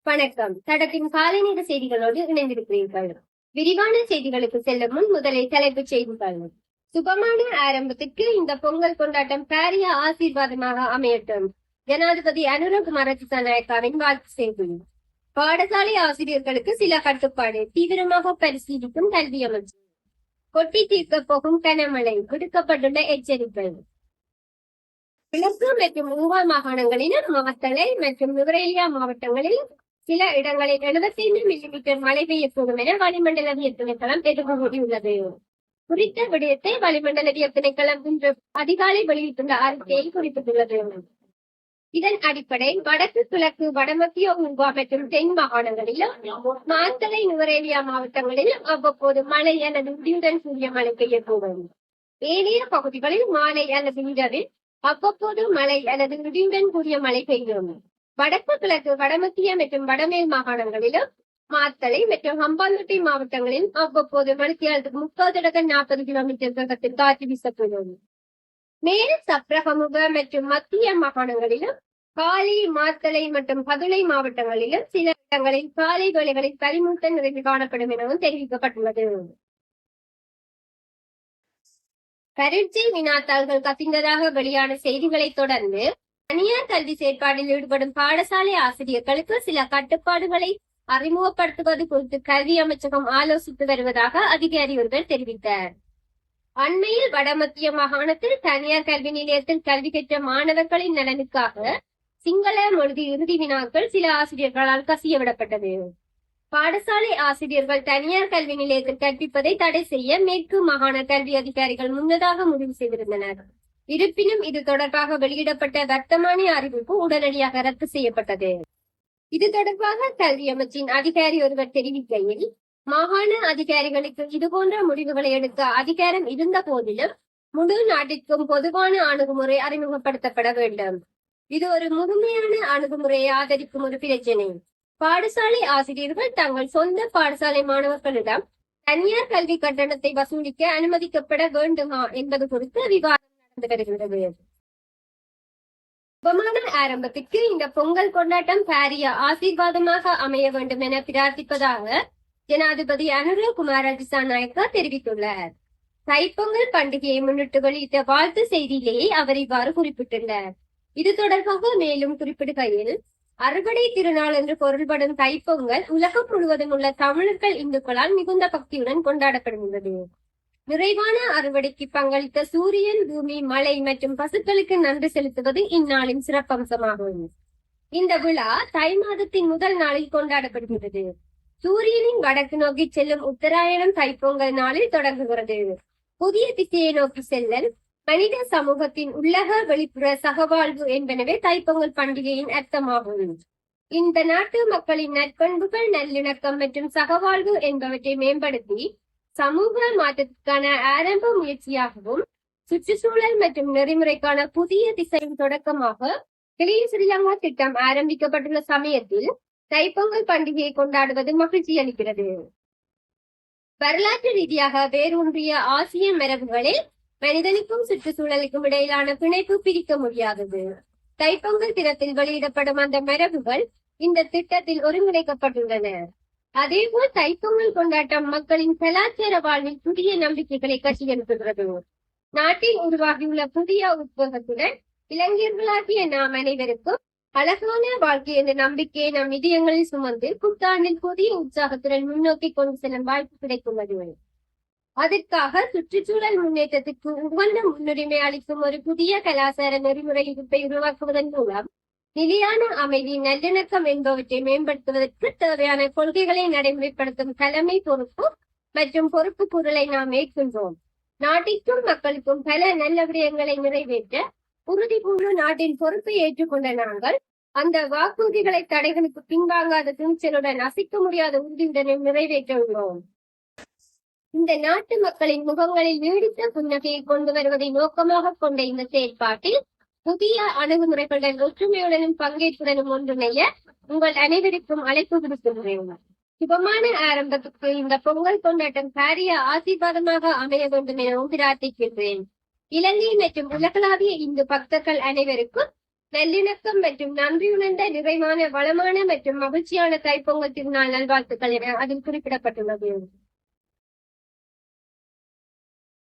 வணக்கம். தடத்தின் காலை நேர செய்திகளோடு இணைந்திருக்கிறீர்கள். விரிவான செய்திகளுக்கு செல்லும் முன் முதலில் தலைப்புச் செய்திகள். சுபமான ஆரம்பத்திற்கு இந்த பொங்கல் கொண்டாட்டம் பாரிய ஆசீர்வாதமாக அமையட்டும். ஜனாதிபதி அனுரகுமார திசாநாயக்காவின் வாழ்த்து செய்தி. பாடசாலை ஆசிரியர்களுக்கு சில கட்டுப்பாடு தீவிரமாக பரிசீலிக்கும் கல்வி அமைச்சு. கொட்டி தீர்க்க போகும் கனமழை விடுக்கப்பட்டுள்ள எச்சரிக்கை. கிழக்கு மற்றும் ஊவா மாகாணங்களிலும் மாத்தளை மற்றும் நுவரெலியா மாவட்டங்களில் சில இடங்களில் 75 மில்லிமீட்டர் மழை பெய்யக்கூடும் என வளிமண்டலவியல் திணைக்களம் எதிர்கூறியுள்ளது. குறித்த விடயத்தை வளிமண்டலவியல் திணைக்களம் இன்று அதிகாலை வெளியிட்டுள்ள அறிக்கையில் குறிப்பிட்டுள்ளது. இதன் அடிப்படை வடக்கு கிழக்கு வடமத்திய ஊவா மற்றும் தென் மாகாணங்களிலும் மாத்தளை நுவரெலியா மாவட்டங்களிலும் அவ்வப்போது மழை அல்லது இடியுடன் கூடிய மழை பெய்யக்கூடும். ஏனைய பகுதிகளில் மாலை அல்லது இரவில் அவ்வப்போது மழை அல்லது இடியுடன் கூடிய மழை பெய்யும். வடக்கு கிழக்கு வடமத்திய மற்றும் வடமேல் மாகாணங்களிலும் மாத்தளை மற்றும் ஹம்பாந்தோட்டை மாவட்டங்களில் அவ்வப்போது மணித்தியாலத்துக்கு 30-40 கிலோமீட்டர் வேகத்தில் காற்று வீசக்கூடும். மேல் சப்ரகமுக மற்றும் மத்திய மாகாணங்களிலும் காலி மாத்தளை மற்றும் பதுளை மாவட்டங்களிலும் சில இடங்களில் காலை வேளைகளில் பனிமூட்ட நிறைவு காணப்படும் எனவும் தெரிவிக்கப்பட்டுள்ளது. பரீட்சை வினாத்தாள்கள் கசிந்ததாக வெளியான செய்திகளை தொடர்ந்து தனியார் கல்வி செயற்பாட்டில் ஈடுபடும் பாடசாலை ஆசிரியர்களுக்கு சில கட்டுப்பாடுகளை அறிமுகப்படுத்துவது குறித்து கல்வி அமைச்சகம் ஆலோசித்து வருவதாக அதிகாரி ஒருவர் தெரிவித்தார். அண்மையில் வடமத்திய மாகாணத்தில் தனியார் கல்வி நிலையத்தில் கல்வி கற்ற மாணவர்களின் நலனுக்காக சிங்கள மொழி இறுதி வினாக்கள் சில ஆசிரியர்களால் கசியவிடப்பட்டது. பாடசாலை ஆசிரியர்கள் தனியார் கல்வி நிலையத்தில் கற்பிப்பதை தடை செய்ய மேற்கு மாகாண கல்வி அதிகாரிகள் முன்னதாக முடிவு செய்திருந்தனர். இருப்பினும் இது தொடர்பாக வெளியிடப்பட்ட வர்த்தமானி அறிவிப்பு உடனடியாக ரத்து செய்யப்பட்டது. இது தொடர்பாக கல்வி அமைச்சின் அதிகாரி ஒருவர் தெரிவிக்கையில், மாகாண அதிகாரிகளுக்கு இதுபோன்ற முடிவுகளை எடுக்க அதிகாரம் இருந்த போதிலும் முழு நாட்டிற்கும் பொதுவான அணுகுமுறை அறிமுகப்படுத்தப்பட வேண்டும். இது ஒரு முழுமையான அணுகுமுறையை ஆதரிக்கும் ஒரு பிரச்சினை. பாடசாலை ஆசிரியர்கள் தங்கள் சொந்த பாடசாலை மாணவர்களிடம் தனியார் கல்வி கட்டணத்தை வசூலிக்க அனுமதிக்கப்பட வேண்டுமா என்பது குறித்து விவாதம் நடந்து வருகிறது. சுபமான ஆரம்பத்திற்கு இந்த பொங்கல் கொண்டாட்டம் பாரிய ஆசீர்வாதமாக அமைய வேண்டும் என பிரார்த்திப்பதாக ஜனாதிபதி அனுரகுமார திசாநாயக்கா தெரிவித்துள்ளார். தைப்பொங்கல் பண்டிகையை முன்னிட்டு வெளியிட்ட வாழ்த்து செய்தியிலேயே அவர் இவ்வாறு குறிப்பிட்டுள்ளார். இது தொடர்பாக மேலும் குறிப்பிடுகையில், அறுவடை திருநாள் என்று பொருள்படும் தைப்பொங்கல் உலகம் முழுவதும் உள்ள தமிழர்கள் இந்துக்களால் மிகுந்த பக்தியுடன் கொண்டாடப்படுகிறது. நிறைவான அறுவடைக்கு பங்களித்த சூரியன், பூமி, மழை மற்றும் பசுக்களுக்கு நன்றி செலுத்துவது இந்நாளின் சிறப்பம்சமாகும். இந்த விழா தை மாதத்தின் முதல் நாளில் கொண்டாடப்படுகிறது. சூரியனின் வடக்கு நோக்கி செல்லும் உத்தராயணம் தைப்பொங்கல் நாளில் தொடங்குகிறது. புதிய திசையை நோக்கி செல்லல், மனித சமூகத்தின் உள்ளக வெளிப்புற சகவாழ்வு என்பனவே தைப்பொங்கல் பண்டிகையின் அர்த்தமாகும். இந்த நாட்டு மக்களின் நற்பண்புகள், நல்லிணக்கம் மற்றும் சகவாழ்வு என்பவற்றை மேம்படுத்தி சமூக மாற்றத்திற்கான ஆரம்ப முயற்சியாகவும் சுற்றுச்சூழல் மற்றும் நெறிமுறைக்கான புதிய திசையின் தொடக்கமாக கிளீன் ஸ்ரீலங்கா திட்டம் ஆரம்பிக்கப்பட்டுள்ள சமயத்தில் தைப்பொங்கல் பண்டிகையை கொண்டாடுவது மகிழ்ச்சி அளிக்கிறது. வரலாற்று ரீதியாக வேரூன்றிய ஆசிய மரபுகளில் மனிதனுக்கும் சுற்றுச்சூழலுக்கும் இடையிலான பிணைப்பு பிரிக்க முடியாதது. தைப்பொங்கல் தினத்தில் வெளியிடப்படும் அந்த மரபுகள் இந்த திட்டத்தில் ஒருங்கிணைக்கப்பட்டுள்ளன. அதேபோல் தைப்பொங்கல் கொண்டாட்டம் மக்களின் கலாச்சார வாழ்வில் புதிய நம்பிக்கைகளை கட்டியெழுப்புகிறது. நாட்டில் உருவாகியுள்ள புதிய உத்வேகத்துடன் இளைஞர்களாகிய நாம் அனைவருக்கும் அழகான வாழ்க்கை என்ற நம்பிக்கையை நம் இதயங்களில் சுமந்து புத்தாண்டில் புதிய உற்சாகத்துடன் முன்னோக்கி கொண்டு செல்லும் வாய்ப்பு கிடைத்துள்ளது. அதற்காக சுற்றுச்சூழல் முன்னேற்றத்திற்கு உகந்த முன்னுரிமை அளிக்கும் ஒரு புதிய கலாச்சார நெறிமுறை இருப்பை உருவாக்குவதன் மூலம் நிலையான அமைதி, நல்லிணக்கம் என்பவற்றை மேம்படுத்துவதற்கு தேவையான கொள்கைகளை நடைமுறைப்படுத்தும் தலைமை பொறுப்பு மற்றும் பொறுப்பு கூறலை நாம் மேற்கொள்வோம். நாட்டிற்கும் மக்களுக்கும் பல நல்ல விடயங்களை நிறைவேற்ற உறுதி பூண்டு நாட்டின் பொறுப்பை ஏற்றுக்கொண்ட நாங்கள் அந்த வாக்குறுதிகளை தடைகளுக்கு பின்வாங்காத துணிச்சலுடன் அசைக்க முடியாத உறுதியுடன் நிறைவேற்ற உள்ளோம். இந்த நாட்டு மக்களின் முகங்களில் நீடித்த புன்னகையை கொண்டு வருவதை நோக்கமாக கொண்ட இந்த செயற்பாட்டில் புதிய அணுகுமுறைகளுடன் ஒற்றுமையுடனும் பங்கேற்புடனும் ஒன்றிணைய உங்கள் அனைவருக்கும் அழைப்பு விடுக்கின்றேன். சுபமான ஆரம்பத்துக்கு இந்த பொங்கல் கொண்டாட்டம் பாரிய ஆசீர்வாதமாக அமைய வேண்டும் எனவும் பிரார்த்திக்கின்றேன். இலங்கை மற்றும் உலகளாவிய இந்து பக்தர்கள் அனைவருக்கும் நல்லிணக்கம் மற்றும் நன்றியுணர்ந்த நிறைவான வளமான மற்றும் மகிழ்ச்சியான தைப்பொங்கல் திருநாள் நல்வாழ்த்துக்கள் என அதில் குறிப்பிடப்பட்டுள்ளது.